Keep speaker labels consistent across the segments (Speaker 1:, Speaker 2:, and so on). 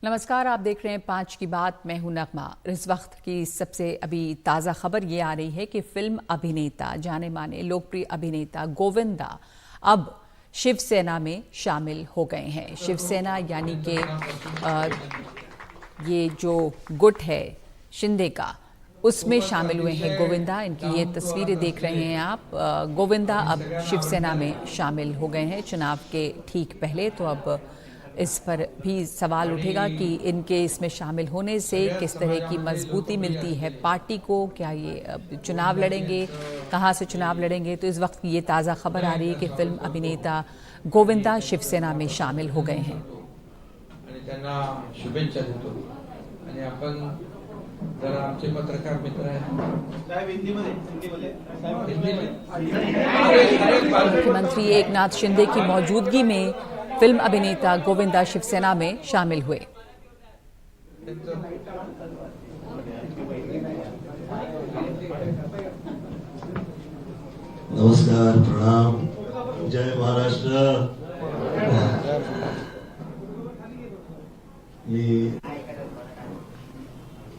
Speaker 1: नमस्कार, आप देख रहे हैं 5 की बात। मैं हूं नगमा। इस वक्त की सबसे अभी ताज़ा खबर ये आ रही है कि फिल्म अभिनेता, जाने माने लोकप्रिय अभिनेता गोविंदा अब शिवसेना में शामिल हो गए हैं। शिवसेना यानी कि ये जो गुट है शिंदे का, उसमें शामिल हुए हैं गोविंदा। इनकी ये तस्वीरें देख रहे हैं आप। गोविंदा अब शिवसेना में शामिल हो गए हैं चुनाव के ठीक पहले। तो अब इस पर भी सवाल उठेगा कि इनके इसमें शामिल होने से किस तरह की मजबूती मिलती है पार्टी को। क्या ये चुनाव लड़ेंगे, कहाँ से चुनाव लड़ेंगे? तो इस वक्त की ये ताज़ा खबर आ रही है कि फिल्म अभिनेता गोविंदा शिवसेना में शामिल हो गए हैं।
Speaker 2: शुभेच्छा देतो आणि आपण जरा आमचे पत्रकार मित्र आहेत।
Speaker 1: मुख्यमंत्री एकनाथ शिंदे की मौजूदगी में फिल्म अभिनेता गोविंदा शिवसेना में शामिल हुए।
Speaker 3: नमस्कार, प्रणाम, जय महाराष्ट्र। मी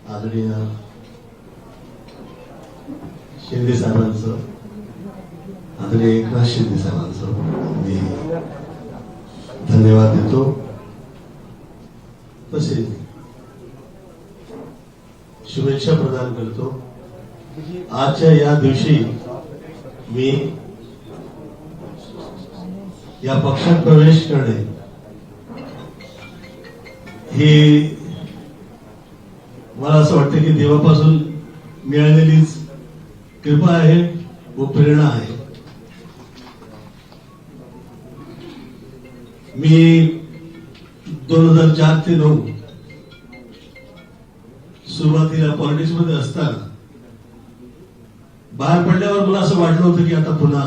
Speaker 3: आदरणीय शिंदे साहेबांचं, आदरणीय एकनाथ शिंदे साहेबांचं मी धन्यवाद देतो। तसेच शुभेच्छा प्रदान करतो। आजच्या या दिवशी मी या पक्षात प्रवेश करणे ही मला असं वाटतं की देवापासून मिळालेलीच कृपा आहे व प्रेरणा आहे। मी 2004 ते 2009 सुरुवातीला पॉलिटिक्स मध्ये असताना बाहेर पडल्यावर मला असं वाटलं होतं की आता पुन्हा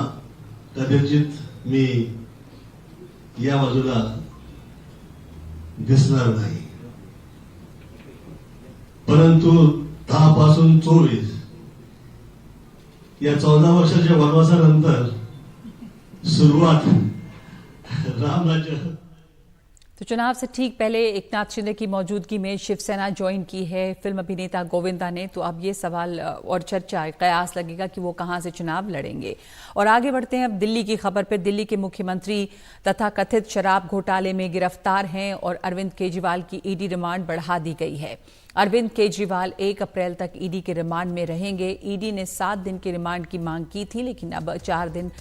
Speaker 3: कदाचित मी या बाजूला दिसणार नाही। परंतु 10 पासून 24 या 14 वर्षाच्या वनवासानंतर सुरुवात राम राज्य।
Speaker 1: तो चुनाव से ठीक पहले एकनाथ शिंदे की मौजूदगी में शिवसेना ज्वाइन की है फिल्म अभिनेता गोविंदा ने। तो अब ये सवाल और चर्चा, कयास लगेगा कि वो कहां से चुनाव लड़ेंगे। और आगे बढ़ते हैं अब दिल्ली की खबर पर। दिल्ली के मुख्यमंत्री तथा कथित शराब घोटाले में गिरफ्तार हैं और अरविंद केजरीवाल की ईडी रिमांड बढ़ा दी गई है। अरविंद केजरीवाल 1 अप्रैल तक ईडी के रिमांड में रहेंगे। ईडी ने 7 दिन के रिमांड की मांग की थी, लेकिन अब 4 दिन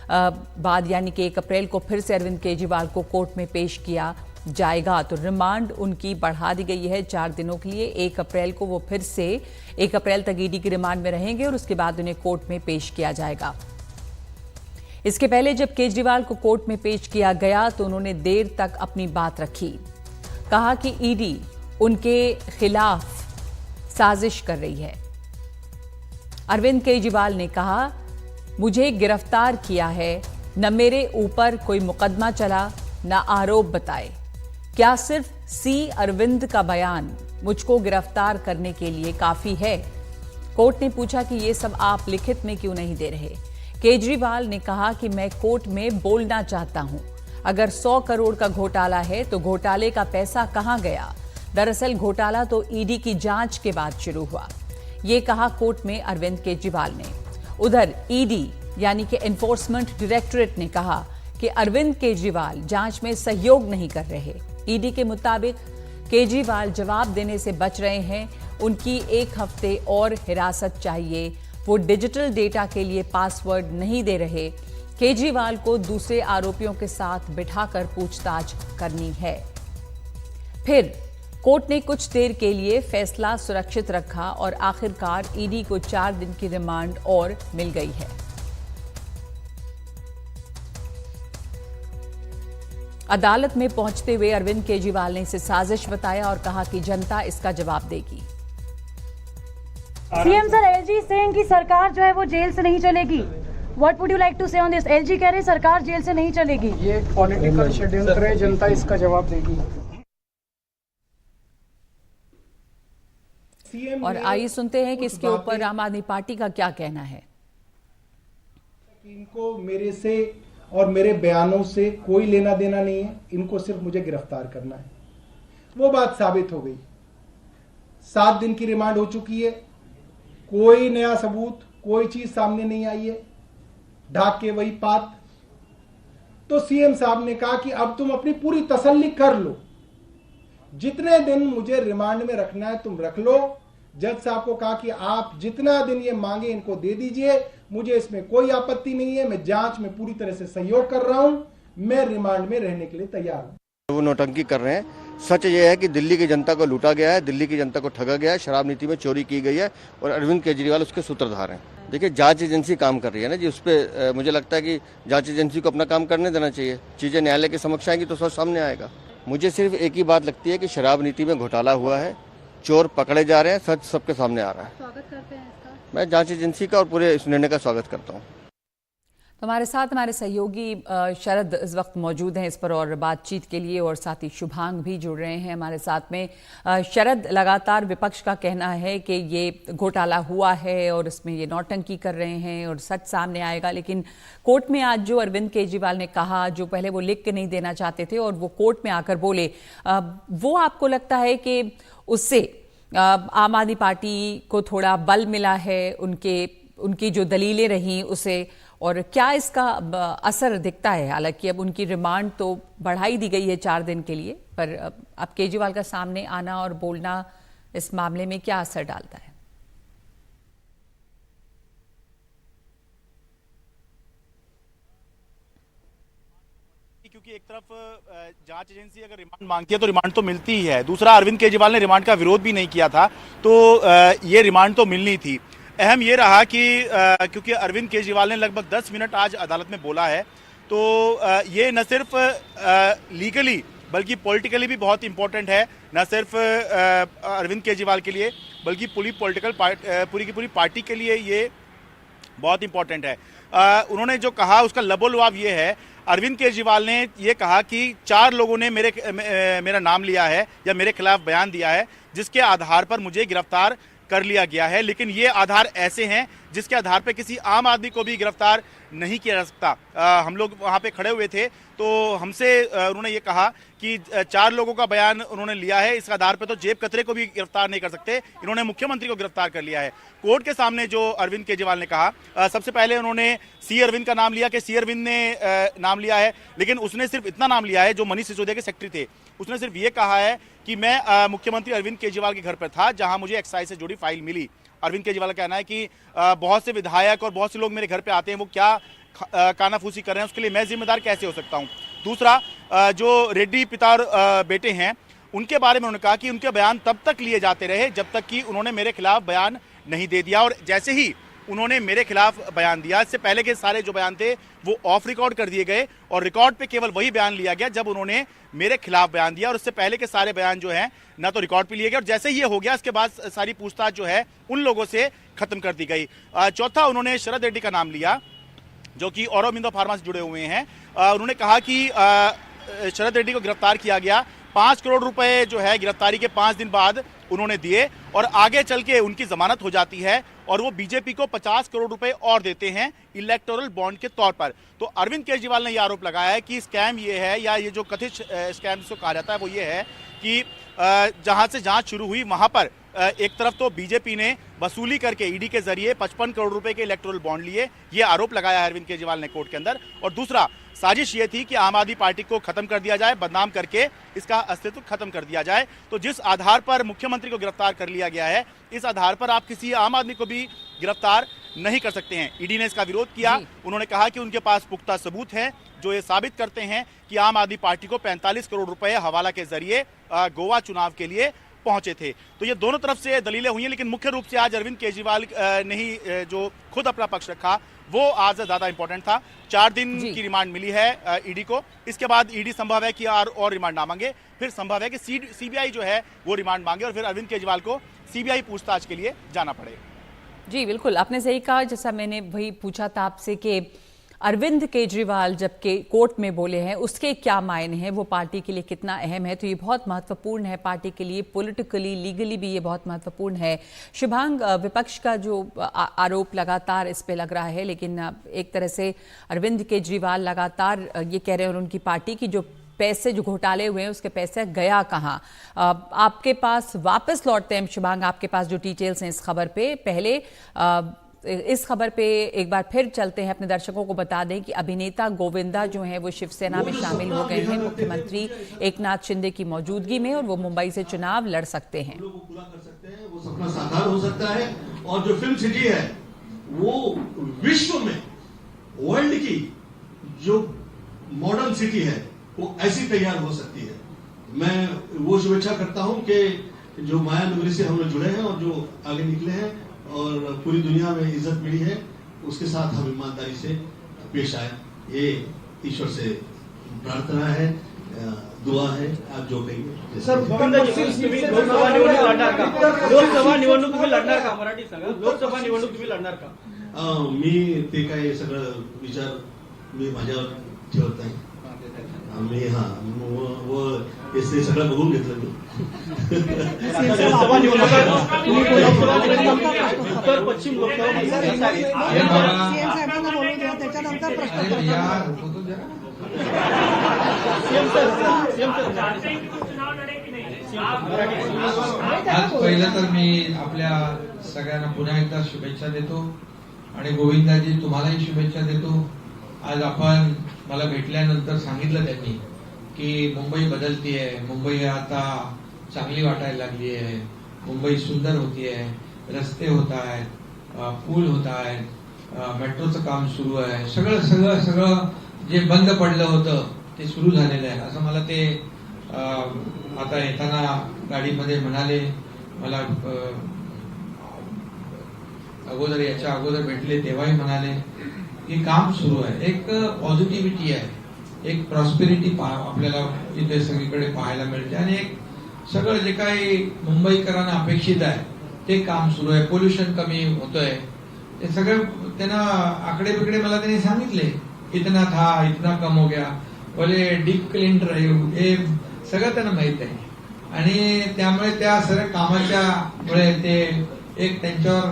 Speaker 1: बाद यानी कि 1 अप्रैल को फिर से अरविंद केजरीवाल को कोर्ट में पेश किया जाएगा। तो रिमांड उनकी बढ़ा दी गई है 4 दिनों के लिए। 1 अप्रैल को वो फिर से 1 अप्रैल तक ईडी के रिमांड में रहेंगे और उसके बाद उन्हें कोर्ट में पेश किया जाएगा। इसके पहले जब केजरीवाल को कोर्ट में पेश किया गया तो उन्होंने देर तक अपनी बात रखी। कहा कि ईडी उनके खिलाफ साजिश कर रही है। अरविंद केजरीवाल ने कहा, मुझे गिरफ्तार किया है, न मेरे ऊपर कोई मुकदमा चला, न आरोप बताए। क्या सिर्फ सी अरविंद का बयान मुझको गिरफ्तार करने के लिए काफी है? कोर्ट ने पूछा कि ये सब आप लिखित में क्यों नहीं दे रहे? केजरीवाल ने कहा कि मैं कोर्ट में बोलना चाहता हूं। अगर 100 करोड़ का घोटाला है तो घोटाले का पैसा कहां गया? दरअसल घोटाला तो ईडी की जांच के बाद शुरू हुआ, ये कहा कोर्ट में अरविंद केजरीवाल ने। उधर ईडी यानी कि एनफोर्समेंट डायरेक्टरेट ने कहा कि अरविंद केजरीवाल जांच में सहयोग नहीं कर रहे। ईडी के मुताबिक केजरीवाल जवाब देने से बच रहे हैं। उनकी 1 हफ्ते और हिरासत चाहिए। वो डिजिटल डेटा के लिए पासवर्ड नहीं दे रहे। केजरीवाल को दूसरे आरोपियों के साथ बिठाकर पूछताछ करनी है। फिर कोर्ट ने कुछ देर के लिए फैसला सुरक्षित रखा और आखिरकार ईडी को 4 दिन की रिमांड और मिल गई है। अदालत में पहुंचते हुए अरविंद केजरीवाल ने इसे साजिश बताया और कहा कि जनता इसका जवाब देगी।
Speaker 4: सीएम सर, एलजी सेइंग कि सरकार जो है वो जेल से नहीं चलेगी। What would you like to say on this? LG कह रहे हैं सरकार जेल से नहीं चलेगी।
Speaker 5: ये पॉलिटिकल षड्यंत्र है, जनता इसका जवाब देगी।
Speaker 1: और आइए सुनते हैं कि इसके ऊपर आम आदमी पार्टी का क्या कहना है।
Speaker 5: इनको मेरे से और मेरे बयानों से कोई लेना देना नहीं है। इनको सिर्फ मुझे गिरफ्तार करना है। वो बात साबित हो गई। 7 दिन की रिमांड हो चुकी है, कोई नया सबूत, कोई चीज सामने नहीं आई है, ढाक के वही बात। तो सीएम साहब ने कहा कि अब तुम अपनी पूरी तसल्ली कर लो, जितने दिन मुझे रिमांड में रखना है तुम रख लो। जज साहब को कहा कि आप जितना दिन ये मांगे इनको दे दीजिए, मुझे इसमें कोई आपत्ति नहीं है, मैं जांच में पूरी तरह से सहयोग कर रहा हूं, मैं रिमांड में रहने के लिए तैयार हूं।
Speaker 6: वो नौटंकी कर रहे हैं। सच ये है कि दिल्ली की जनता को लूटा गया है, दिल्ली की जनता को ठगा गया है, शराब नीति में चोरी की गई है और अरविंद केजरीवाल उसके सूत्रधार हैं। देखिए, जांच एजेंसी काम कर रही है ना जी, उस पर मुझे लगता है कि जांच एजेंसी को अपना काम करने देना चाहिए। चीजें न्यायालय के समक्ष आएंगी तो सब सामने आएगा। मुझे सिर्फ एक ही बात लगती है कि शराब नीति में घोटाला हुआ है, चोर पकड़े जा रहे हैं, सच सबके सामने आ रहा है।
Speaker 4: स्वागत करते हैं इसका।
Speaker 6: मैं जांच एजेंसी का और पूरे इस निर्णय का स्वागत करता हूँ।
Speaker 1: तो हमारे साथ हमारे सहयोगी शरद इस वक्त मौजूद हैं इस पर और बातचीत के लिए, और साथ ही शुभांग भी जुड़ रहे हैं हमारे साथ में। शरद, लगातार विपक्ष का कहना है कि ये घोटाला हुआ है और इसमें ये नौटंकी कर रहे हैं और सच सामने आएगा, लेकिन कोर्ट में आज जो अरविंद केजरीवाल ने कहा, जो पहले वो लिख के नहीं देना चाहते थे और वो कोर्ट में आकर बोले, वो आपको लगता है कि उससे आम आदमी पार्टी को थोड़ा बल मिला है, उनकी जो दलीलें रहीं उसे, और क्या इसका असर दिखता है? हालांकि अब उनकी रिमांड तो बढ़ाई दी गई है 4 दिन के लिए, पर अब केजरीवाल का सामने आना और बोलना इस मामले में क्या असर डालता है?
Speaker 7: क्योंकि एक तरफ जांच एजेंसी अगर रिमांड मांगती है तो रिमांड तो मिलती ही है, दूसरा अरविंद केजरीवाल ने रिमांड का विरोध भी नहीं किया था, तो ये रिमांड तो मिलनी थी। अहम ये रहा कि क्योंकि अरविंद केजरीवाल ने लगभग 10 मिनट आज अदालत में बोला है, तो ये न सिर्फ लीगली बल्कि पॉलिटिकली भी बहुत इंपॉर्टेंट है, न सिर्फ अरविंद केजरीवाल के लिए बल्कि पूरी की पूरी पार्टी के लिए ये बहुत इंपॉर्टेंट है। उन्होंने जो कहा उसका लबोलवाब ये है, अरविंद केजरीवाल ने ये कहा कि 4 लोगों ने मेरा नाम लिया है या मेरे खिलाफ बयान दिया है, जिसके आधार पर मुझे गिरफ्तार कर लिया गया है, लेकिन ये आधार ऐसे हैं जिसके आधार पे किसी आम आदमी को भी गिरफ्तार नहीं किया जा सकता। हम लोग वहाँ पे खड़े हुए थे तो हमसे उन्होंने ये कहा कि 4 लोगों का बयान उन्होंने लिया है, इस आधार पे तो जेब कतरे को भी गिरफ्तार नहीं कर सकते, इन्होंने मुख्यमंत्री को गिरफ्तार कर लिया है। कोर्ट के सामने जो अरविंद केजरीवाल ने कहा, सबसे पहले उन्होंने सी अरविंद का नाम लिया कि सी अरविंद ने नाम लिया है, लेकिन उसने सिर्फ इतना नाम लिया है, जो मनीष सिसोदिया के सेक्रेटरी थे, उसने सिर्फ ये कहा है कि मैं मुख्यमंत्री अरविंद केजरीवाल के घर पर था जहां मुझे एक्साइज से जुड़ी फाइल मिली। अरविंद केजरीवाल का कहना है कि बहुत से विधायक और बहुत से लोग मेरे घर पे आते हैं, वो क्या कानाफूसी कर रहे हैं, उसके लिए मैं जिम्मेदार कैसे हो सकता हूं। दूसरा, जो रेड्डी पिता और बेटे हैं, उनके बारे में उन्होंने कहा कि उनके बयान तब तक लिए जाते रहे जब तक कि उन्होंने मेरे खिलाफ बयान नहीं दे दिया, और जैसे ही उन्होंने मेरे खिलाफ बयान दिया, इससे पहले के सारे जो बयान थे वो ऑफ रिकॉर्ड कर दिए गए और रिकॉर्ड पे केवल वही बयान लिया गया जब उन्होंने मेरे खिलाफ बयान दिया, और उससे पहले के सारे बयान जो हैं ना तो रिकॉर्ड पे लिए गए, और जैसे ही ये हो गया इसके बाद सारी पूछताछ जो है उन लोगों से खत्म कर दी गई। चौथा, उन्होंने शरद रेड्डी का नाम लिया जो कि औरोबिंदो फार्मा से जुड़े हुए हैं। उन्होंने कहा कि शरद रेड्डी को गिरफ्तार किया गया, 5 करोड़ रुपए जो है गिरफ्तारी के 5 दिन बाद उन्होंने दिए, और आगे चल के उनकी जमानत हो जाती है और वो बीजेपी को 50 करोड़ रुपए और देते हैं इलेक्टोरल बॉन्ड के तौर पर। तो अरविंद केजरीवाल ने यह आरोप लगाया है कि स्कैम ये है, या ये जो कथित स्कैम जिसको कहा जाता है वो ये है कि जहां से जांच शुरू हुई वहां पर एक तरफ तो बीजेपी ने वसूली करके ईडी के जरिए 55 करोड़ रुपए के इलेक्टोरल बॉन्ड लिए, ये आरोप लगाया है अरविंद केजरीवाल ने कोर्ट के अंदर, और दूसरा साजिश ये थी कि आम आदमी पार्टी को खत्म कर दिया जाए, बदनाम करके इसका अस्तित्व खत्म कर दिया जाए। तो जिस आधार पर मुख्यमंत्री को गिरफ्तार कर लिया गया है, इस आधार पर आप किसी आम आदमी को भी गिरफ्तार नहीं कर सकते हैं। ईडी ने इसका विरोध किया, उन्होंने कहा कि उनके पास पुख्ता सबूत हैं जो ये साबित करते हैं कि आम आदमी पार्टी को 45 करोड़ रुपए हवाला के जरिए गोवा चुनाव के लिए पहुंचे थे। तो ये दोनों तरफ से दलीलें हुई हैं, लेकिन मुख्य रूप से आज अरविंद केजरीवाल ने ही जो खुद अपना पक्ष रखा वो आज ज्यादा इंपॉर्टेंट था। 4 दिन की रिमांड मिली है ईडी को, इसके बाद ईडी संभव है कि और रिमांड ना मांगे, फिर संभव है कि सीबीआई जो है वो रिमांड मांगे और फिर अरविंद केजरीवाल को सीबीआई पूछताछ के लिए जाना पड़े।
Speaker 1: जी बिल्कुल, आपने सही कहा, जैसा मैंने वही पूछा था आपसे कि अरविंद केजरीवाल जबकि कोर्ट में बोले हैं उसके क्या मायने हैं, वो पार्टी के लिए कितना अहम है, तो ये बहुत महत्वपूर्ण है पार्टी के लिए, पॉलिटिकली लीगली भी ये बहुत महत्वपूर्ण है। शुभांग, विपक्ष का जो आरोप लगातार इस पे लग रहा है, लेकिन एक तरह से अरविंद केजरीवाल लगातार ये कह रहे हैं और उनकी पार्टी की जो पैसे जो घोटाले हुए हैं उसके पैसे गया कहाँ? आपके पास वापस लौटते हैं शुभांग, आपके पास जो डिटेल्स हैं इस खबर पे। पहले इस खबर पे एक बार फिर चलते हैं, अपने दर्शकों को बता दें कि अभिनेता गोविंदा जो हैं वो शिवसेना में शामिल हो गए हैं मुख्यमंत्री एकनाथ शिंदे की मौजूदगी में, और वो मुंबई से चुनाव लड़ सकते हैं।
Speaker 3: पूरा कर सकते हैं, वो सपना साकार हो सकता है, और जो फिल्म सिटी है वो विश्व में, वर्ल्ड की जो मॉडर्न सिटी है वो ऐसी तैयार हो सकती है। मैं वो शुभेच्छा करता हूं कि जो माया नगरी से हम लोग जुड़े हैं और जो आगे निकले हैं और पूरी दुनिया में इज्जत मिली है, उसके साथ हम ईमानदारी से पेश आए। ये ईश्वर से प्रार्थना है, दुआ है, आप जो कहेंगे।
Speaker 8: सर, लोकसभा निवडणूक तुम्ही लढणार का? मराठी सांगा, लोकसभा निवडणूक तुम्ही लढणार का?
Speaker 3: मी ते काय सगळं विचार मी माझ्यावर ठेवत नाही। मी हे सगळं बघून घेतलं मी।
Speaker 8: लोकसभा उत्तर पश्चिम लोकसभा
Speaker 2: आज पहिलं तर मी आपल्या सगळ्यांना पुन्हा एकदा शुभेच्छा देतो आणि गोविंदाजी तुम्हालाही शुभेच्छा देतो। आज आपण मला भेटल्यानंतर सांगितलं त्यांनी की मुंबई बदलतीये, मुंबई आता चांगली वाटायला लागली आहे, मुंबई सुंदर होतीये, रस्ते होत आहेत, पूल होत आहेत, मेट्रोचं काम सुरू आहे, सगळं सगळं सगळं जे बंद पडलं होतं ते सुरू झालेलं आहे असं मला ते आता येताना गाडीमध्ये म्हणाले। मला अगोदर याच्या अगोदर भेटले तेव्हाही म्हणाले की काम सुरू आहे, एक पॉझिटिव्हिटी आहे, एक प्रॉस्पेरिटी आपल्याला इथे सगळीकडे पाहायला मिळते आणि एक सगळं जे काही मुंबईकरांना अपेक्षित आहे ते काम सुरू आहे। पोल्युशन कमी होतोय, ते सगळं त्यांना आकडे बिकडे मला त्यांनी सांगितले, इतना था इतना कम हो गया, बोले डीप क्लीन ड्राईव्ह, हे सगळं त्यांना माहित आहे आणि त्यामुळे त्या सगळ्या कामाच्या मुळे ते एक त्यांच्यावर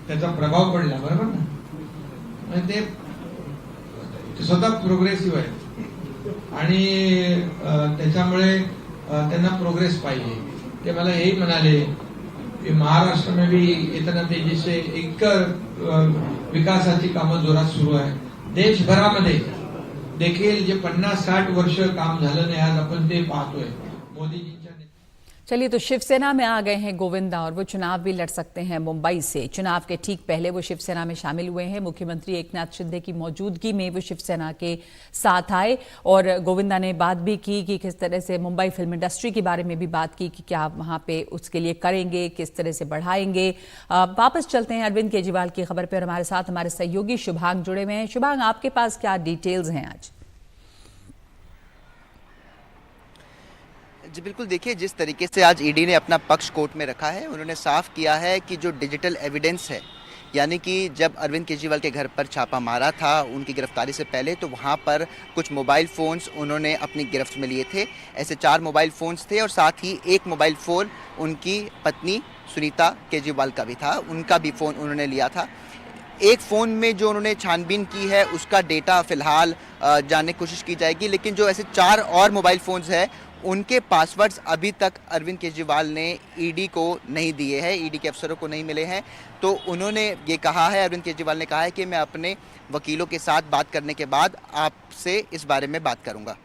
Speaker 2: त्याचा प्रभाव पडला, बरोबर ना? ते स्वतः प्रोग्रेसिव्ह आहे आणि त्याच्यामुळे त्यांना प्रोग्रेस पाहिजे। ते मला हेही म्हणाले की महाराष्ट्र में भी इतना तेजी से एक विकासाची कामं जोरात सुरू आहे। देशभरामध्ये देखील जे 50-60 वर्ष काम झालं नाही आज आपण ते पाहतोय मोदीजींच्या।
Speaker 1: चलिए, तो शिवसेना में आ गए हैं गोविंदा और वो चुनाव भी लड़ सकते हैं मुंबई से। चुनाव के ठीक पहले वो शिवसेना में शामिल हुए हैं, मुख्यमंत्री एकनाथ शिंदे की मौजूदगी में वो शिवसेना के साथ आए और गोविंदा ने बात भी की कि किस तरह से मुंबई फिल्म इंडस्ट्री के बारे में भी बात की कि क्या वहां पे उसके लिए करेंगे, किस तरह से बढ़ाएंगे। वापस चलते हैं अरविंद केजरीवाल की खबर पर। हमारे साथ हमारे सहयोगी शुभांग जुड़े हुए हैं। शुभांग, आपके पास क्या डिटेल्स हैं आज?
Speaker 9: जी बिल्कुल, देखिए जिस तरीके से आज ईडी ने अपना पक्ष कोर्ट में रखा है, उन्होंने साफ किया है कि जो डिजिटल एविडेंस है, यानी कि जब अरविंद केजरीवाल के घर पर छापा मारा था उनकी गिरफ्तारी से पहले, तो वहाँ पर कुछ मोबाइल फ़ोन्स उन्होंने अपनी गिरफ्त में लिए थे। ऐसे 4 मोबाइल फ़ोन्स थे और साथ ही एक मोबाइल फ़ोन उनकी पत्नी सुनीता केजरीवाल का भी था, उनका भी फ़ोन उन्होंने लिया था। एक फ़ोन में जो उन्होंने छानबीन की है उसका डेटा फ़िलहाल जानने की कोशिश की जाएगी, लेकिन जो ऐसे 4 और मोबाइल फ़ोन्स हैं उनके पासवर्ड्स अभी तक अरविंद केजरीवाल ने ईडी को नहीं दिए हैं, ईडी के अफसरों को नहीं मिले हैं। तो उन्होंने ये कहा है, अरविंद केजरीवाल ने कहा है कि मैं अपने वकीलों के साथ बात करने के बाद आपसे इस बारे में बात करूंगा।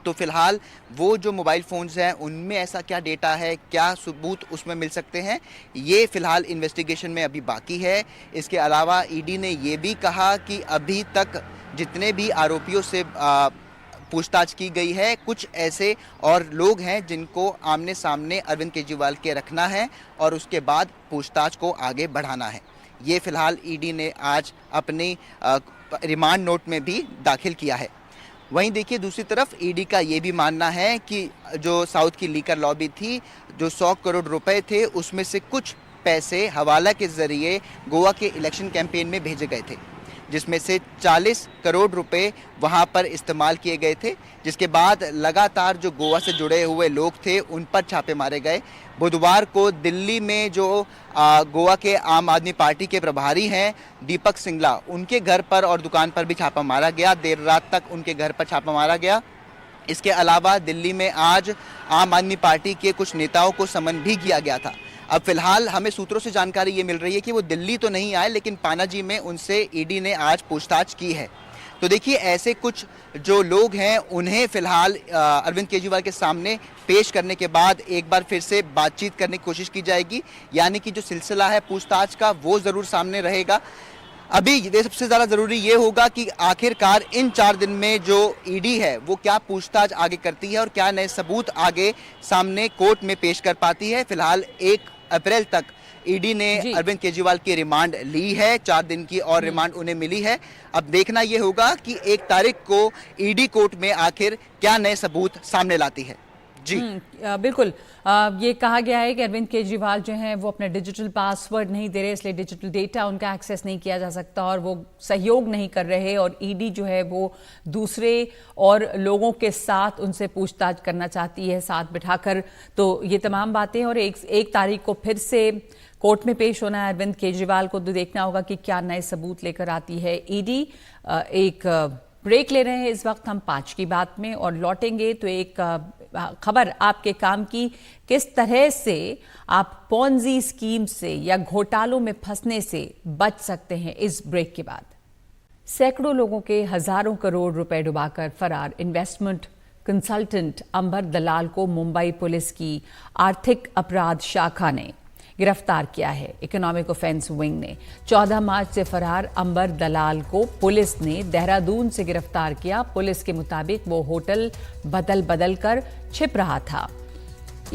Speaker 9: तो फिलहाल वो जो मोबाइल फ़ोन्स हैं उनमें ऐसा क्या डेटा है, क्या सबूत उसमें मिल सकते हैं, ये फ़िलहाल इन्वेस्टिगेशन में अभी बाकी है। इसके अलावा ईडी ने ये भी कहा कि अभी तक जितने भी आरोपियों से पूछताछ की गई है, कुछ ऐसे और लोग हैं जिनको आमने सामने अरविंद केजरीवाल के रखना है और उसके बाद पूछताछ को आगे बढ़ाना है। ये फिलहाल ईडी ने आज अपनी रिमांड नोट में भी दाखिल किया है। वहीं देखिए दूसरी तरफ ईडी का ये भी मानना है कि जो साउथ की लीकर लॉबी थी, जो 100 करोड़ रुपए थे, उसमें से कुछ पैसे हवाला के ज़रिए गोवा के इलेक्शन कैंपेन में भेजे गए थे, जिसमें से 40 करोड़ रुपए वहां पर इस्तेमाल किए गए थे, जिसके बाद लगातार जो गोवा से जुड़े हुए लोग थे उन पर छापे मारे गए। बुधवार को दिल्ली में जो गोवा के आम आदमी पार्टी के प्रभारी हैं दीपक सिंगला, उनके घर पर और दुकान पर भी छापा मारा गया। देर रात तक उनके घर पर छापा मारा गया इसके अलावा दिल्ली में आज आम आदमी पार्टी के कुछ नेताओं को समन भी किया गया था। अब फिलहाल हमें सूत्रों से जानकारी ये मिल रही है कि वो दिल्ली तो नहीं आए, लेकिन पानाजी में उनसे ईडी ने आज पूछताछ की है। तो देखिए, ऐसे कुछ जो लोग हैं उन्हें फिलहाल अरविंद केजरीवाल के सामने पेश करने के बाद एक बार फिर से बातचीत करने की कोशिश की जाएगी, यानी कि जो सिलसिला है पूछताछ का वो ज़रूर सामने रहेगा। अभी ये सबसे ज़्यादा ज़रूरी ये होगा कि आखिरकार इन 4 दिन में जो ईडी है वो क्या पूछताछ आगे करती है और क्या नए सबूत आगे सामने कोर्ट में पेश कर पाती है। फिलहाल 1 अप्रैल तक ईडी ने अरविंद केजरीवाल की रिमांड ली है, 4 दिन की और रिमांड उन्हें मिली है। अब देखना यह होगा कि 1 तारीख को ईडी कोर्ट में आखिर क्या नए सबूत सामने लाती है। जी
Speaker 1: बिल्कुल। ये कहा गया है कि अरविंद केजरीवाल जो हैं वो अपना डिजिटल पासवर्ड नहीं दे रहे, इसलिए डिजिटल डेटा उनका एक्सेस नहीं किया जा सकता और वो सहयोग नहीं कर रहे, और ईडी जो है वो दूसरे और लोगों के साथ उनसे पूछताछ करना चाहती है साथ बिठाकर। तो ये तमाम बातें, और एक तारीख को फिर से कोर्ट में पेश होना है अरविंद केजरीवाल को। तो देखना होगा कि क्या नए सबूत लेकर आती है ईडी। एक ब्रेक ले रहे हैं इस वक्त हम 5 की बात में, और लौटेंगे तो एक खबर आपके काम की, किस तरह से आप पॉन्जी स्कीम से या घोटालों में फंसने से बच सकते हैं इस ब्रेक के बाद। सैकड़ों लोगों के हजारों करोड़ रुपए डुबाकर फरार इन्वेस्टमेंट कंसल्टेंट अंबर दलाल को मुंबई पुलिस की आर्थिक अपराध शाखा ने गिरफ्तार किया है। इकोनॉमिक ऑफेंस विंग ने 14 मार्च से फरार अंबर दलाल को पुलिस ने देहरादून से गिरफ्तार किया। पुलिस के मुताबिक वो होटल बदल बदल कर छिप रहा था।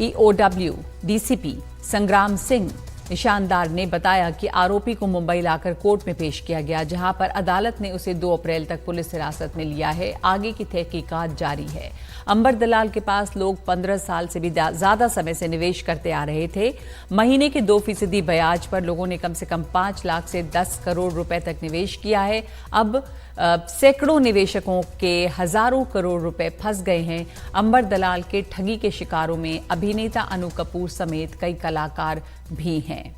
Speaker 1: ईओडब्ल्यू डीसीपी संग्राम सिंह निशानदार ने बताया कि आरोपी को मुंबई लाकर कोर्ट में पेश किया गया, जहां पर अदालत ने उसे 2 अप्रैल तक पुलिस हिरासत में लिया है। आगे की तहकीकात जारी है। अंबर दलाल के पास लोग 15 साल से भी ज्यादा समय से निवेश करते आ रहे थे। महीने के 2% ब्याज पर लोगों ने कम से कम 5 लाख से 10 करोड़ रुपए तक निवेश किया है। अब सैकड़ों निवेशकों के हजारों करोड़ रुपए फंस गए हैं। अंबर दलाल के ठगी के शिकारों में अभिनेता अनु कपूर समेत कई कलाकार भी हैं।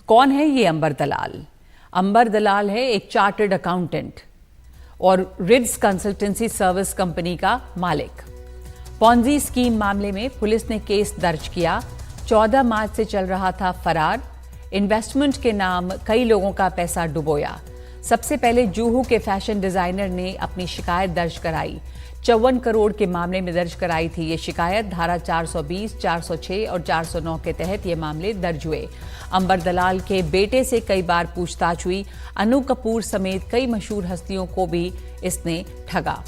Speaker 1: कौन है ये अंबर दलाल? अंबर दलाल है एक चार्टर्ड अकाउंटेंट और रिड्स कंसल्टेंसी सर्विस कंपनी का मालिक। पॉन्जी स्कीम मामले में पुलिस ने केस दर्ज किया। 14 मार्च से चल रहा था फरार। इन्वेस्टमेंट के नाम कई लोगों का पैसा डुबोया। सबसे पहले जूहू के फैशन डिजाइनर ने अपनी शिकायत दर्ज कराई। 54 करोड़ के मामले में दर्ज कराई थी ये शिकायत। धारा 420, 406 और 409 के तहत ये मामले दर्ज हुए। अंबर दलाल के बेटे से कई बार पूछताछ हुई। अनु कपूर समेत कई मशहूर हस्तियों को भी इसने ठगा।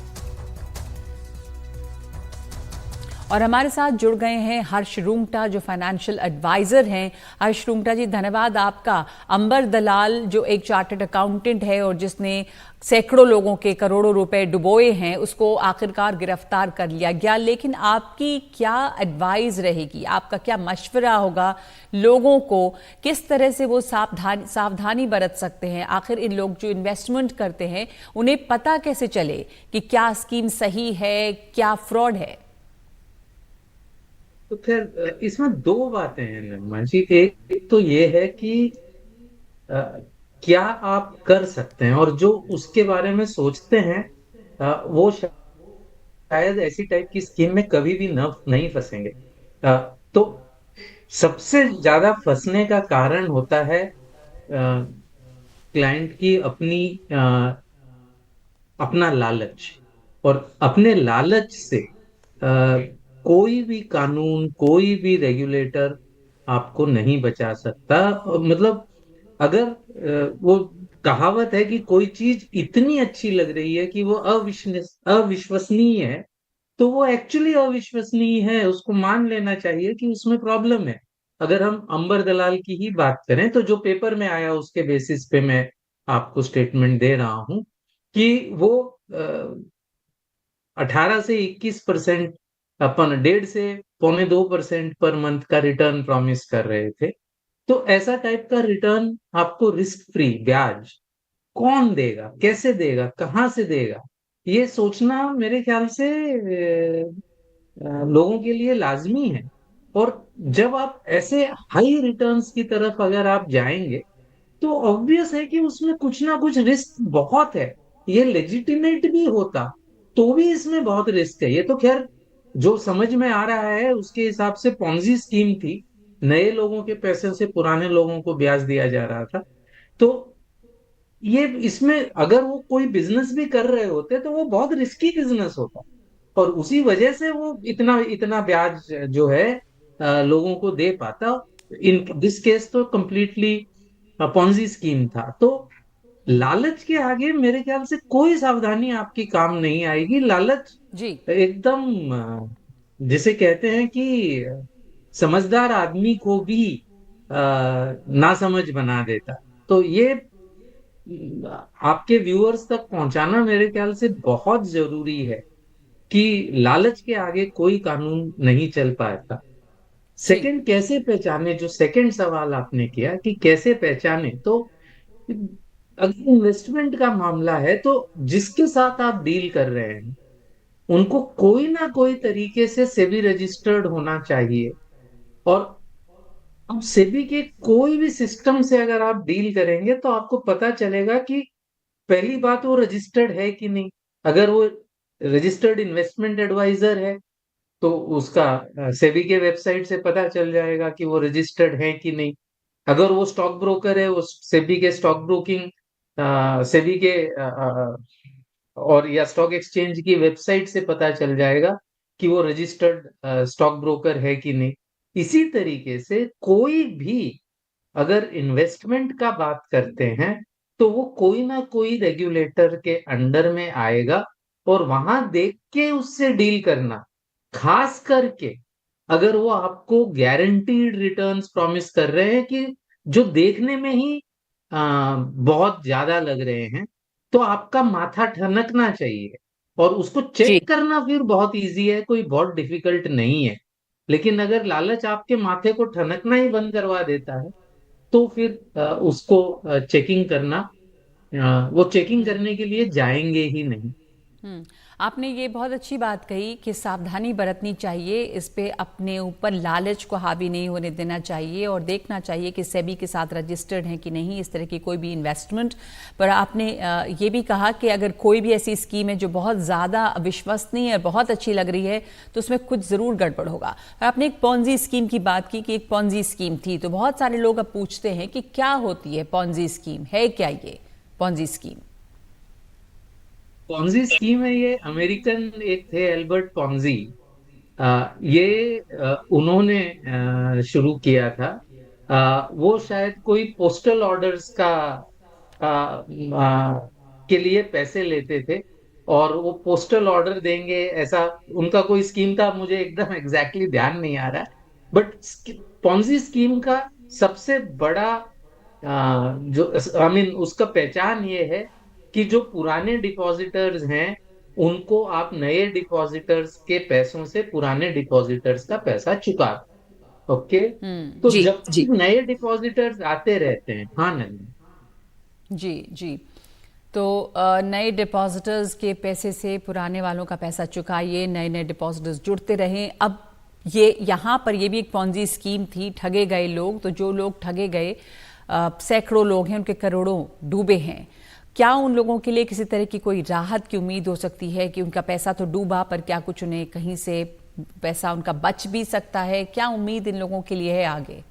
Speaker 1: और हमारे साथ जुड़ गए हैं हर्ष रूंगटा, जो फाइनेंशियल एडवाइजर हैं। हर्ष रूंगटा जी, धन्यवाद आपका। अंबर दलाल जो एक चार्टर्ड अकाउंटेंट है और जिसने सैकड़ों लोगों के करोड़ों रुपए डुबोए हैं, उसको आखिरकार गिरफ्तार कर लिया गया। लेकिन आपकी क्या एडवाइस रहेगी, आपका क्या मशवरा होगा लोगों को, किस तरह से वो सावधानी बरत सकते हैं? आखिर इन लोग जो इन्वेस्टमेंट करते हैं उन्हें पता कैसे चले कि क्या स्कीम सही है, क्या फ्रॉड है?
Speaker 10: तो फिर इसमें 2 बातें हैं निर्मल जी। एक तो ये है कि क्या आप कर सकते हैं, और जो उसके बारे में सोचते हैं वो शायद ऐसी टाइप की स्कीम में कभी भी नहीं फंसेंगे। तो सबसे ज्यादा फंसने का कारण होता है क्लाइंट की अपना लालच, और अपने लालच से कोई भी कानून, कोई भी रेगुलेटर आपको नहीं बचा सकता। मतलब अगर वो कहावत है कि कोई चीज इतनी अच्छी लग रही है कि वो अविश्वसनीय है, तो वो एक्चुअली अविश्वसनीय है, उसको मान लेना चाहिए कि उसमें प्रॉब्लम है। अगर हम अंबर दलाल की ही बात करें तो जो पेपर में आया उसके बेसिस पे मैं आपको स्टेटमेंट दे रहा हूं कि वो 18 से 21% अपन 1.5 से 1.25% पर मंथ का रिटर्न प्रॉमिस कर रहे थे। तो ऐसा टाइप का रिटर्न आपको रिस्क फ्री ब्याज कौन देगा, कैसे देगा, कहां से देगा, ये सोचना मेरे ख्याल से लोगों के लिए लाजमी है। और जब आप ऐसे हाई रिटर्न्स की तरफ अगर आप जाएंगे तो ऑब्वियस है कि उसमें कुछ ना कुछ रिस्क बहुत है। ये लेजिटिमेट भी होता तो भी इसमें बहुत रिस्क है। ये तो खैर जो समझ में आ रहा है उसके हिसाब से पॉन्जी स्कीम थी, नए लोगों के पैसे से पुराने लोगों को ब्याज दिया जा रहा था। तो ये इसमें अगर वो कोई बिजनेस भी कर रहे होते तो वो बहुत रिस्की बिजनेस होता, और उसी वजह से वो इतना इतना ब्याज जो है लोगों को दे पाता। इन दिस केस तो कंप्लीटली पॉन्जी स्कीम था। तो लालच के आगे मेरे ख्याल से कोई सावधानी आपकी काम नहीं आएगी। लालच
Speaker 1: जी।
Speaker 10: एकदम जिसे कहते हैं कि समझदार आदमी को भी नासमझ बना देता। तो ये आपके व्यूअर्स तक पहुंचाना मेरे ख्याल से बहुत जरूरी है कि लालच के आगे कोई कानून नहीं चल पाता।
Speaker 1: जी।
Speaker 10: सेकंड, कैसे पहचाने, जो सेकंड सवाल आपने किया कि कैसे पहचाने, तो अगर इन्वेस्टमेंट का मामला है तो जिसके साथ आप डील कर रहे हैं उनको कोई ना कोई तरीके से सेबी रजिस्टर्ड होना चाहिए। और अब सेबी के कोई भी सिस्टम से अगर आप डील करेंगे तो आपको पता चलेगा कि पहली बात वो रजिस्टर्ड है कि नहीं। अगर वो रजिस्टर्ड इन्वेस्टमेंट एडवाइजर है तो उसका सेबी के वेबसाइट से पता चल जाएगा कि वो रजिस्टर्ड है कि नहीं। अगर वो स्टॉक ब्रोकर है, वो सेबी के स्टॉक ब्रोकिंग सेबी के और या स्टॉक एक्सचेंज की वेबसाइट से पता चल जाएगा कि वो रजिस्टर्ड स्टॉक ब्रोकर है कि नहीं। इसी तरीके से कोई भी अगर इन्वेस्टमेंट का बात करते हैं तो वो कोई ना कोई रेगुलेटर के अंडर में आएगा, और वहां देख के उससे डील करना। खास करके अगर वो आपको गारंटीड रिटर्न्स प्रॉमिस कर रहे हैं कि जो देखने में ही बहुत ज्यादा लग रहे हैं, तो आपका माथा ठनकना चाहिए। और उसको
Speaker 1: जी।
Speaker 10: चेक करना फिर बहुत इजी है, कोई बहुत डिफिकल्ट नहीं है। लेकिन अगर लालच आपके माथे को ठनकना ही बंद करवा देता है तो फिर उसको चेकिंग करना, वो चेकिंग करने के लिए जाएंगे ही नहीं।
Speaker 1: आपने ये बहुत अच्छी बात कही कि सावधानी बरतनी चाहिए, इस पे अपने ऊपर लालच को हावी नहीं होने देना चाहिए और देखना चाहिए कि सेबी के साथ रजिस्टर्ड हैं कि नहीं इस तरह की कोई भी इन्वेस्टमेंट। पर आपने ये भी कहा कि अगर कोई भी ऐसी स्कीम है जो बहुत ज़्यादा विश्वसनीय और बहुत अच्छी लग रही है तो उसमें कुछ ज़रूर गड़बड़ होगा। और आपने एक पॉन्जी स्कीम की बात की कि एक पॉन्जी स्कीम थी, तो बहुत सारे लोग अब पूछते हैं कि क्या होती है पॉन्जी स्कीम, है क्या ये पॉन्जी स्कीम?
Speaker 10: पॉन्जी स्कीम है ये, अमेरिकन एक थे एल्बर्ट पॉन्जी, ये उन्होंने शुरू किया था। वो शायद कोई पोस्टल ऑर्डर्स के लिए पैसे लेते थे और वो पोस्टल ऑर्डर देंगे, ऐसा उनका कोई स्कीम था। मुझे एकदम एग्जैक्टली ध्यान नहीं आ रहा, बट पॉन्जी स्कीम का सबसे बड़ा जो उसका पहचान ये है कि जो पुराने डिपॉजिटर्स हैं उनको आप नए डिपॉजिटर्स के पैसों से पुराने डिपॉजिटर्स का पैसा चुका। ओके। तो
Speaker 1: जी।
Speaker 10: जब
Speaker 1: जी।
Speaker 10: नए डिपॉजिटर्स आते रहते हैं, हाँ नहीं।
Speaker 1: जी। जी। तो नए डिपॉजिटर्स के पैसे से पुराने वालों का पैसा चुकाइए, नए नए डिपॉजिटर्स जुड़ते रहें। अब ये यहाँ पर ये भी एक पॉन्जी स्कीम थी, ठगे गए लोग। तो जो लोग ठगे गए, सैकड़ों लोग हैं, उनके करोड़ों डूबे हैं। क्या उन लोगों के लिए किसी तरह की कोई राहत की उम्मीद हो सकती है कि उनका पैसा तो डूबा पर क्या कुछ उन्हें कहीं से पैसा उनका बच भी सकता है? क्या उम्मीद इन लोगों के लिए है आगे?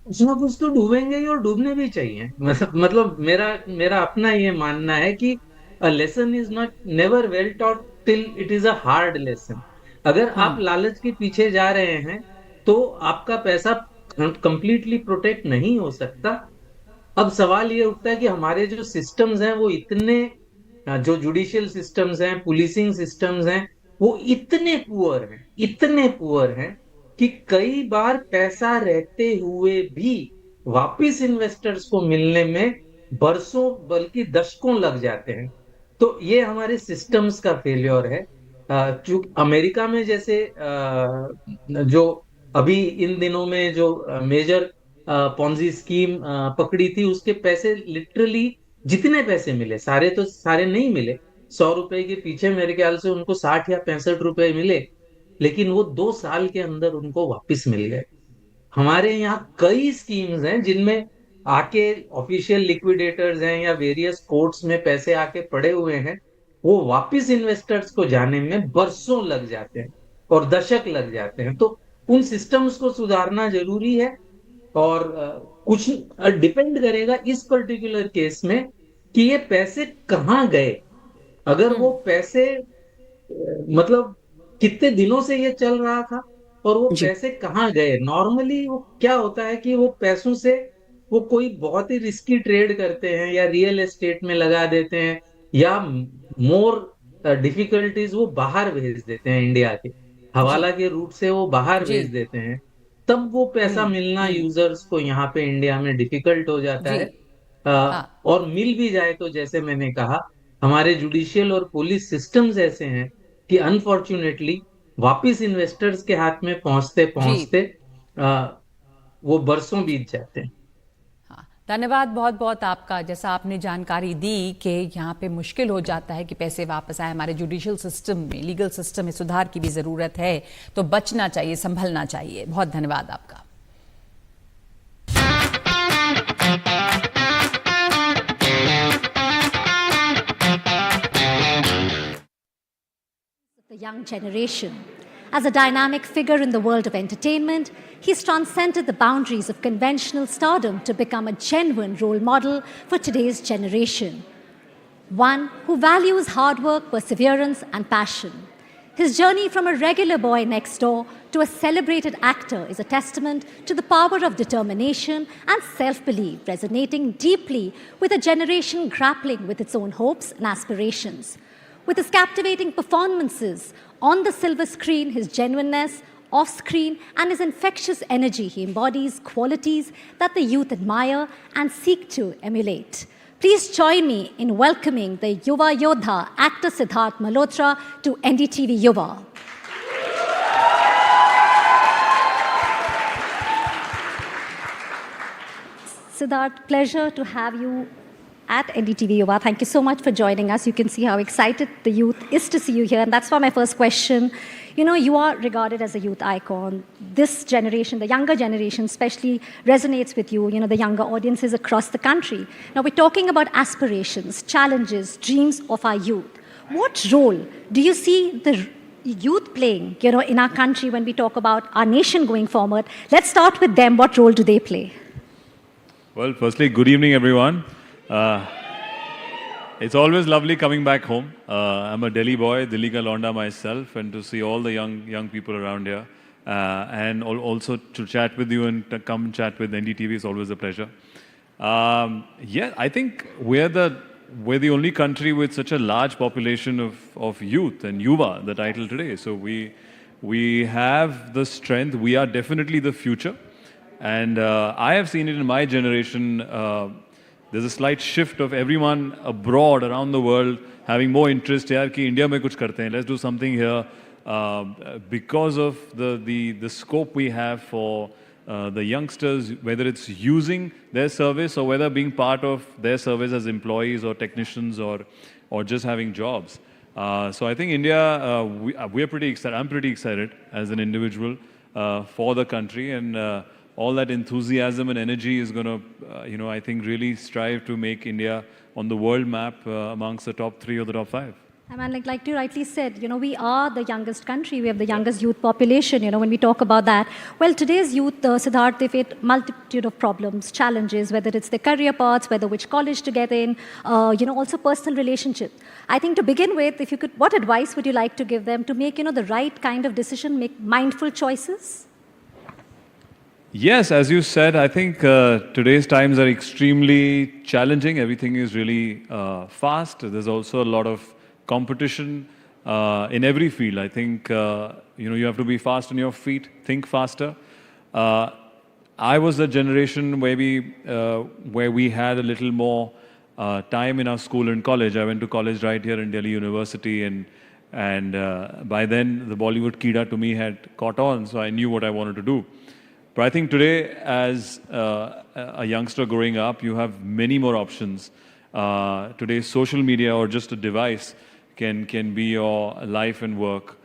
Speaker 10: कुछ ना कुछ तो डूबेंगे ही, और डूबने भी चाहिए। मतलब मेरा मेरा अपना ये मानना है कि a lesson is not never well taught till it is a hard lesson. अगर आप लालच के पीछे जा रहे हैं तो आपका पैसा कंप्लीटली प्रोटेक्ट नहीं हो सकता। अब सवाल ये उठता है कि हमारे जो सिस्टम्स हैं वो इतने, जो जुडिशियल सिस्टम्स हैं, पुलिसिंग सिस्टम्स हैं, वो इतने पुअर हैं कि कई बार पैसा रहते हुए भी वापिस इन्वेस्टर्स को मिलने में बरसों बल्कि दशकों लग जाते हैं। तो ये हमारे सिस्टम्स का फेल्योर है। चूंकि अमेरिका में जैसे जो अभी इन दिनों में जो मेजर पॉन्जी स्कीम पकड़ी थी, उसके पैसे लिटरली जितने पैसे मिले, सारे तो सारे नहीं मिले। 100 रुपए के पीछे मेरे ख्याल से उनको 60 या 65 रुपए मिले, लेकिन वो 2 साल के अंदर उनको वापस मिल गए। हमारे यहाँ कई स्कीम्स हैं जिनमें आके ऑफिशियल लिक्विडेटर्स हैं या वेरियस कोर्ट्स में पैसे आके पड़े हुए हैं, वो वापस इन्वेस्टर्स को जाने में बरसों लग जाते हैं और दशक लग जाते हैं। तो उन सिस्टम्स को सुधारना जरूरी है। और कुछ डिपेंड करेगा इस पर्टिकुलर केस में कि ये पैसे कहाँ गए। अगर वो पैसे मतलब कितने दिनों से ये चल रहा था और वो पैसे कहाँ गए। नॉर्मली वो क्या होता है कि वो पैसों से वो कोई बहुत ही रिस्की ट्रेड करते हैं या रियल एस्टेट में लगा देते हैं या मोर डिफिकल्टीज वो बाहर भेज देते हैं, इंडिया के हवाला के रूट से वो बाहर भेज देते हैं। तब वो पैसा मिलना यूजर्स को यहाँ पे इंडिया में डिफिकल्ट हो जाता है। और मिल भी जाए तो जैसे मैंने कहा, हमारे जुडिशियल और पुलिस सिस्टम्स ऐसे हैं कि अनफॉर्चुनेटली वापिस इन्वेस्टर्स के हाथ में पहुंचते पहुंचते वो बरसों बीत जाते हैं।
Speaker 1: धन्यवाद बहुत बहुत आपका। जैसा आपने जानकारी दी कि यहाँ पे मुश्किल हो जाता है कि पैसे वापस आए, हमारे जुडिशियल सिस्टम में, लीगल सिस्टम में सुधार की भी ज़रूरत है, तो बचना चाहिए, संभलना चाहिए। बहुत धन्यवाद आपका।
Speaker 11: The young generation. As a dynamic figure in the world of entertainment, he's transcended the boundaries of conventional stardom to become a genuine role model for today's generation. One who values hard work, perseverance, and passion. His journey from a regular boy next door to a celebrated actor is a testament to the power of determination and self-belief, resonating deeply with a generation grappling with its own hopes and aspirations. With his captivating performances on the silver screen, his genuineness off screen, and his infectious energy, he embodies qualities that the youth admire and seek to emulate. Please join me in welcoming the Yuva Yodha, actor Siddharth Malhotra, to NDTV Yuva. Siddharth, pleasure to have you at NDTV Yuva. Thank you so much for joining us. You can see how excited the youth is to see you here. And that's why my first question, you know, you are regarded as a youth icon. This generation, the younger generation especially, resonates with you, the younger audiences across the country. Now, we're talking about aspirations, challenges, dreams of our youth. What role do you see the youth playing, in our country when we talk about our nation going forward? Let's start with them. What role do they play?
Speaker 12: Well, firstly, good evening, everyone. It's always lovely coming back home. I'm a Delhi boy, Delhi ka Londa myself, and to see all the young people around here, and also to chat with you and to come chat with NDTV is always a pleasure. Yeah, I think we're the only country with such a large population of youth, and Yuva, the title today. So we have the strength. We are definitely the future, and I have seen it in my generation. There's a slight shift of everyone abroad, around the world, having more interest. यार कि India में कुछ करते हैं. Let's do something here, because of the scope we have for the youngsters, whether it's using their service or whether being part of their service as employees or technicians or just having jobs. So I think India, we're pretty excited. I'm pretty excited as an individual for the country, and all that enthusiasm and energy is going to, I think, really strive to make India on the world map amongst the top 3 or the top 5.
Speaker 11: And like you rightly said, we are the youngest country. We have the youngest youth population, when we talk about that. Well, today's youth, Siddharth, they face multitude of problems, challenges, whether it's their career paths, whether which college to get in, also personal relationships. I think to begin with, if you could, what advice would you like to give them to make, the right kind of decision, make mindful choices?
Speaker 12: Yes, as you said, I think today's times are extremely challenging. Everything is really fast. There's also a lot of competition in every field. I think, you have to be fast on your feet, think faster. I was a generation where we had a little more time in our school and college. I went to college right here in Delhi University, and by then the Bollywood Keeda to me had caught on, so I knew what I wanted to do. But I think today, as a youngster growing up, you have many more options. Today, social media or just a device can be your life and work.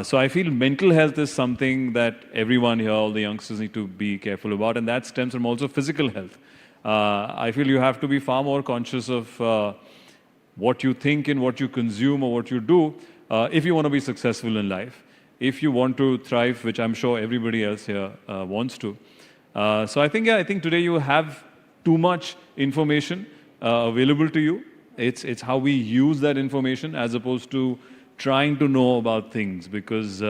Speaker 12: So I feel mental health is something that everyone here, all the youngsters, need to be careful about, and that stems from also physical health. I feel you have to be far more conscious of what you think and what you consume or what you do if you want to be successful in life, if you want to thrive, which I'm sure everybody else here wants to. So I think today you have too much information available to you. It's how we use that information as opposed to trying to know about things, because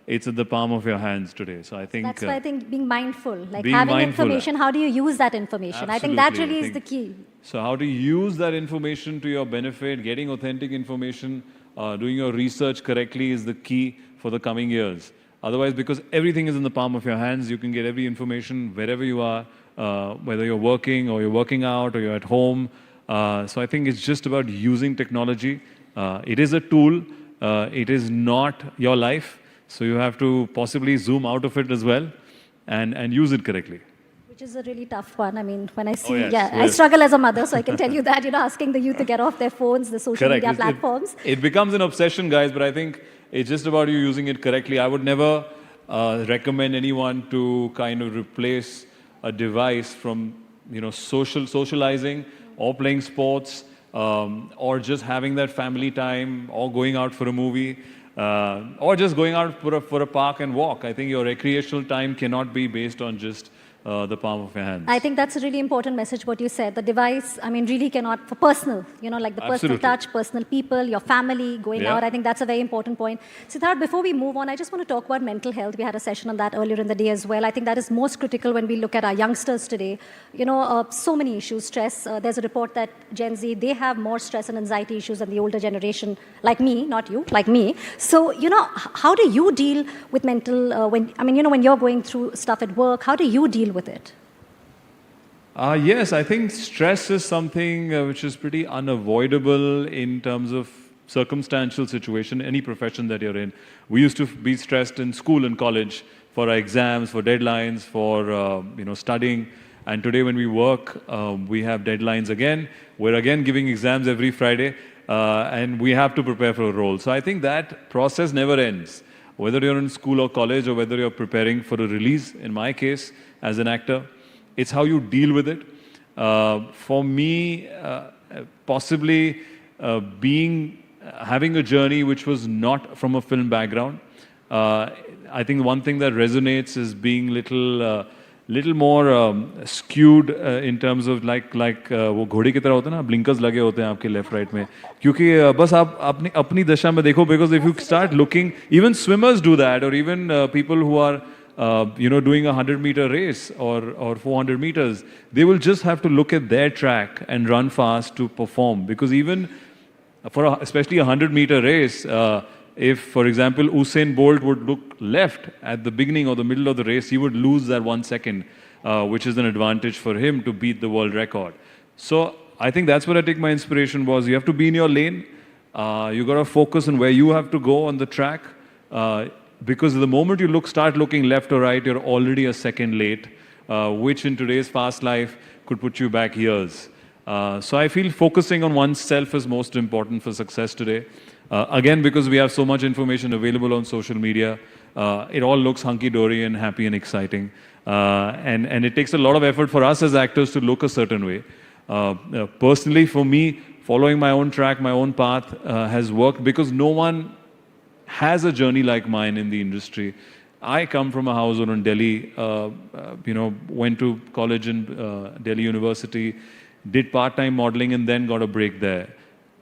Speaker 12: it's at the palm of your hands today. So I think
Speaker 11: that's why I think being mindful, like
Speaker 12: being
Speaker 11: having
Speaker 12: mindful,
Speaker 11: information, how do you use that information? I think that really is the key.
Speaker 12: So how to use that information to your benefit, getting authentic information, doing your research correctly is the key for the coming years. Otherwise, because everything is in the palm of your hands, you can get every information wherever you are, whether you're working or you're working out or you're at home. So I think it's just about using technology. It is a tool. It is not your life. So you have to possibly zoom out of it as well and use it correctly.
Speaker 11: Which is a really tough one. I mean, when I see,
Speaker 12: yes.
Speaker 11: I struggle as a mother, so I can tell you that, asking the youth to get off their phones, the social
Speaker 12: Correct.
Speaker 11: media platforms.
Speaker 12: It becomes an obsession, guys, but I think it's just about you using it correctly. I would never recommend anyone to kind of replace a device from, socializing or playing sports, or just having that family time, or going out for a movie, or just going out for a park and walk. I think your recreational time cannot be based on just the palm of your hands.
Speaker 11: I think that's a really important message, what you said. The device, really cannot, for personal, like the personal touch, personal people, your family, going out. I think that's a very important point. Siddharth, before we move on, I just want to talk about mental health. We had a session on that earlier in the day as well. I think that is most critical when we look at our youngsters today. So many issues, stress. There's a report that Gen Z, they have more stress and anxiety issues than the older generation, like me, not you, like me. So, how do you deal with mental, when you're going through stuff at work, how do you deal with it?
Speaker 12: Yes, I think stress is something which is pretty unavoidable in terms of circumstantial situation, any profession that you're in. We used to be stressed in school and college for our exams, for deadlines, for studying. And today when we work, we have deadlines again. We're again giving exams every Friday, and we have to prepare for a role. So I think that process never ends. Whether you're in school or college, or whether you're preparing for a release, in my case, as an actor, it's how you deal with it. For me, possibly having a journey which was not from a film background, I think one thing that resonates is being little more skewed in terms of like वो घोड़े की तरह होते हैं ना, blinkers लगे होते हैं आपके left right में, क्योंकि बस आप अपनी दशा में देखो, because if you start looking, even swimmers do that, or even people who are doing a 100-meter race or 400 meters, they will just have to look at their track and run fast to perform. Because even for especially a 100-meter race, if, for example, Usain Bolt would look left at the beginning or the middle of the race, he would lose that 1 second, which is an advantage for him to beat the world record. So I think that's where I take my inspiration was. You have to be in your lane. You got to focus on where you have to go on the track. Because the moment you start looking left or right, you're already a second late, which in today's fast life could put you back years. So I feel focusing on oneself is most important for success today. Again, because we have so much information available on social media, it all looks hunky-dory and happy and exciting. And it takes a lot of effort for us as actors to look a certain way. Personally, for me, following my own track, my own path has worked because no one has a journey like mine in the industry. I come from a household in Delhi, went to college in Delhi University, did part-time modeling and then got a break there.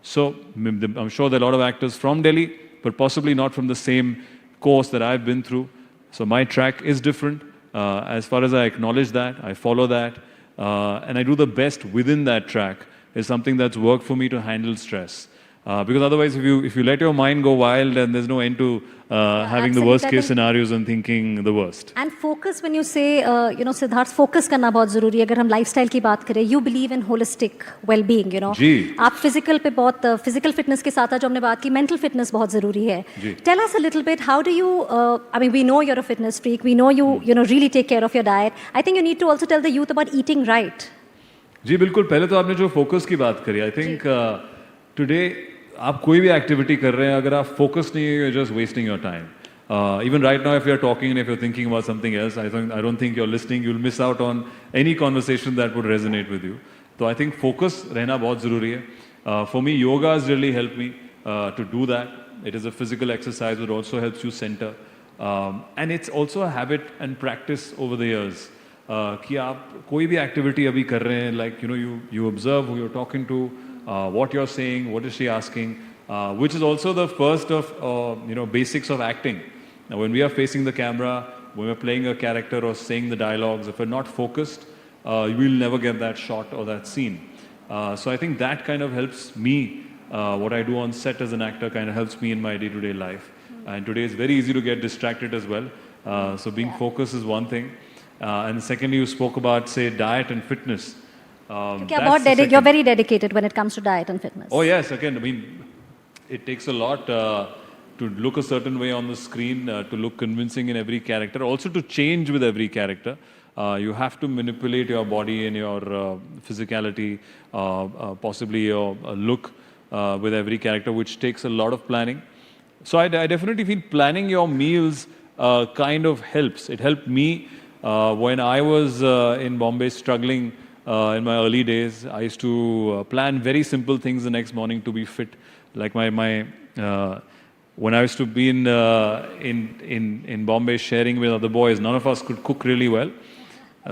Speaker 12: So I'm sure there are a lot of actors from Delhi, but possibly not from the same course that I've been through. So my track is different. As far as I acknowledge that, I follow that, and I do the best within that track is something that's worked for me to handle stress. Because otherwise, if you let your mind go wild, and there's no end to having the worst case scenarios and thinking the worst.
Speaker 11: And focus, when you say, Siddharth, focus करना बहुत ज़रूरी है. अगर हम lifestyle की बात करें, you believe in holistic well-being,
Speaker 12: जी.
Speaker 11: आप physical पे बहुत physical fitness के साथ जो हमने बात की, mental fitness बहुत ज़रूरी है.
Speaker 12: जी.
Speaker 11: Tell us a little bit, how do you? We know you're a fitness freak. We know you, really take care of your diet. I think you need to also tell the youth about eating right.
Speaker 12: जी बिल्कुल. पहले तो आपने जो focus की बात करी, I think today आप कोई भी एक्टिविटी कर रहे हैं, अगर आप फोकस नहीं है, you're just wasting your time. Even right now, if you're talking and if you're thinking about something else, I don't think you're listening. You'll miss out on any conversation that would resonate with you. So I think focus रहना बहुत ज़रूरी है. For me, yoga has really helped me to do that. It is a physical exercise, it also helps you center. And it's also a habit and practice over the years. कि आप कोई भी activity अभी कर रहे हैं, like you observe who you're talking to, what you're saying, what is she asking, which is also the first of basics of acting. Now, when we are facing the camera, when we're playing a character or saying the dialogues, if we're not focused, you will never get that shot or that scene. So I think that kind of helps me. What I do on set as an actor kind of helps me in my day-to-day life. And today it's very easy to get distracted as well. So being focused is one thing. And secondly, you spoke about, say, diet and fitness.
Speaker 11: You're very dedicated when it comes to diet and fitness.
Speaker 12: Oh yes, again, I mean, it takes a lot to look a certain way on the screen, to look convincing in every character, also to change with every character. You have to manipulate your body and your physicality, possibly your look with every character, which takes a lot of planning. So I definitely feel planning your meals kind of helps. It helped me when I was in Bombay struggling in my early days. I used to plan very simple things the next morning to be fit. Like when I used to be in Bombay sharing with other boys, none of us could cook really well.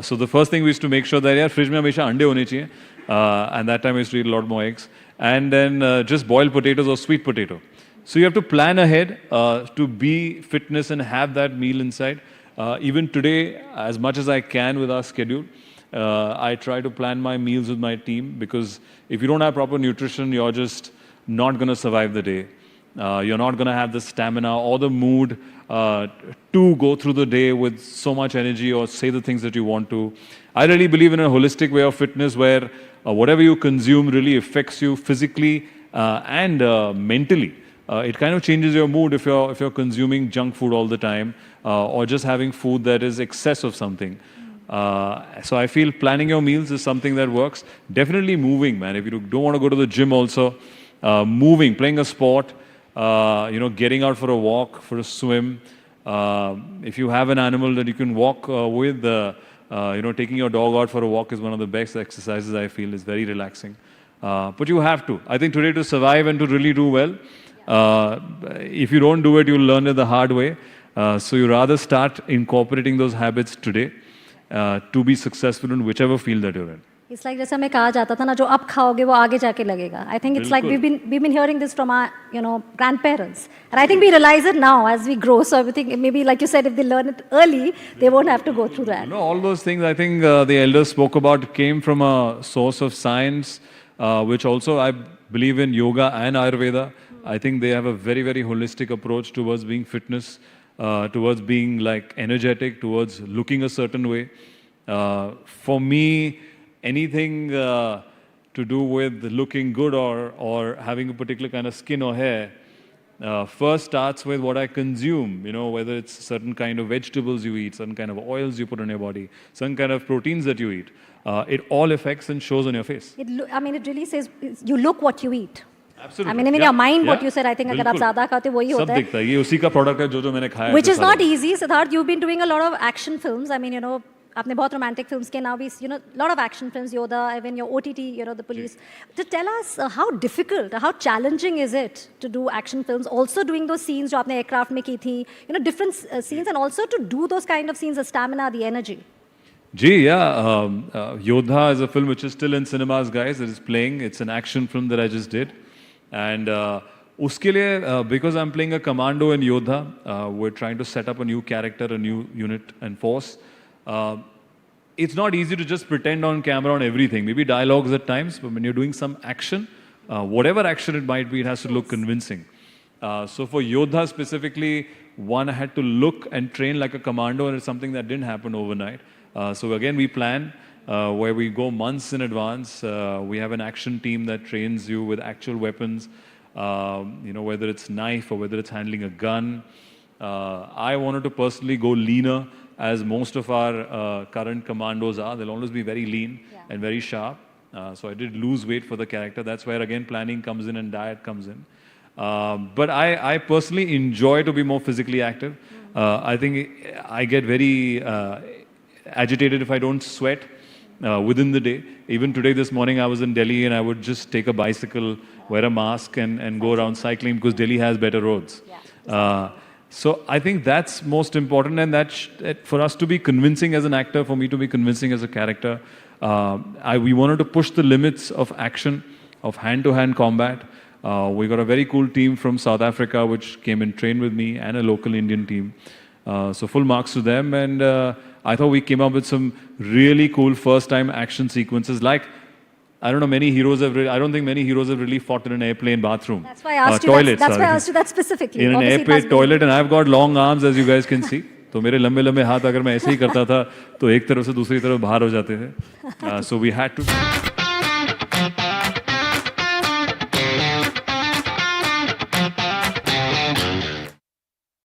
Speaker 12: So the first thing we used to make sure that यार fridge में हमेशा अंडे होने चाहिए. And that time I used to eat a lot more eggs. And then just boiled potatoes or sweet potato. So you have to plan ahead to be fitness and have that meal inside. Even today, as much as I can with our schedule, I try to plan my meals with my team, because if you don't have proper nutrition, you're just not going to survive the day. You're not going to have the stamina or the mood to go through the day with so much energy or say the things that you want to. I really believe in a holistic way of fitness where whatever you consume really affects you physically and mentally. It kind of changes your mood if you're consuming junk food all the time or just having food that is excess of something. So I feel planning your meals is something that works. Definitely moving, man. If you don't want to go to the gym also, moving, playing a sport, getting out for a walk, for a swim. If you have an animal that you can walk with, taking your dog out for a walk is one of the best exercises I feel. Is very relaxing. But you have to. I think today to survive and to really do well, if you don't do it, you'll learn it the hard way. So you rather start incorporating those habits today to be successful in whichever field that you're in.
Speaker 11: It's like जैसे हमें कहा जाता था ना, जो अब खाओगे वो आगे जाके लगेगा. I think it's like we've been hearing this from our grandparents, and I think we realize it now as we grow. So I think maybe, like you said, if they learn it early, they won't have to go through that.
Speaker 12: No, all those things I think the elders spoke about came from a source of science, which also I believe in yoga and Ayurveda. I think they have a very, very holistic approach towards being fitness, towards being like energetic, towards looking a certain way. For me, anything to do with looking good or having a particular kind of skin or hair first starts with what I consume, whether it's certain kind of vegetables you eat, certain kind of oils you put on your body, certain kind of proteins that you eat. It all affects and shows on your face.
Speaker 11: It really says you look what you eat.
Speaker 12: Absolutely.
Speaker 11: I mean, in your mind, what you said, I think अगर आप ज़्यादा खाते वही होता है.
Speaker 12: सब दिखता है. ये उसी का product है जो मैंने खाया है.
Speaker 11: Which is not easy, Siddharth. You've been doing a lot of action films. I mean, आपने बहुत romantic films के, now we, lot of action films, Yoda, even your OTT, the police. To tell us how difficult, how challenging is it to do action films, also doing those scenes जो आपने aircraft में की थी, different scenes, and also to do those kind of scenes, the stamina, the energy.
Speaker 12: Yodha is a film which is still in cinemas, guys. It is playing. It's an action film that I just did. And uske liye, because I'm playing a commando in Yodha, we're trying to set up a new character, a new unit and force. It's not easy to just pretend on camera on everything. Maybe dialogues at times, but when you're doing some action, whatever action it might be, it has to look convincing. So for Yodha specifically, one had to look and train like a commando, and it's something that didn't happen overnight. So again, we plan where we go months in advance. We have an action team that trains you with actual weapons, whether it's knife or whether it's handling a gun. I wanted to personally go leaner, as most of our current commandos are. They'll always be very lean and very sharp. So I did lose weight for the character. That's where, again, planning comes in and diet comes in. But I personally enjoy to be more physically active. I think I get very agitated if I don't sweat within the day. Even today, this morning, I was in Delhi and I would just take a bicycle, wear a mask and go around cycling because Delhi has better roads. So I think that's most important, and that for us to be convincing as an actor, for me to be convincing as a character, we wanted to push the limits of action, of hand-to-hand combat. We got a very cool team from South Africa which came and trained with me, and a local Indian team. So full marks to them, and I thought we came up with some really cool first-time action sequences. Like, I don't know, I don't think many heroes have really fought in an airplane bathroom.
Speaker 11: That's why I asked you
Speaker 12: toilet,
Speaker 11: that's why I asked you that specifically.
Speaker 12: In an
Speaker 11: Obviously,
Speaker 12: airplane toilet, and I've got long arms, as you guys can see. तो मेरे लंबे लंबे हाथ अगर मैं ऐसे ही करता था तो एक तरफ से दूसरी तरफ बाहर हो जाते थे. So we had to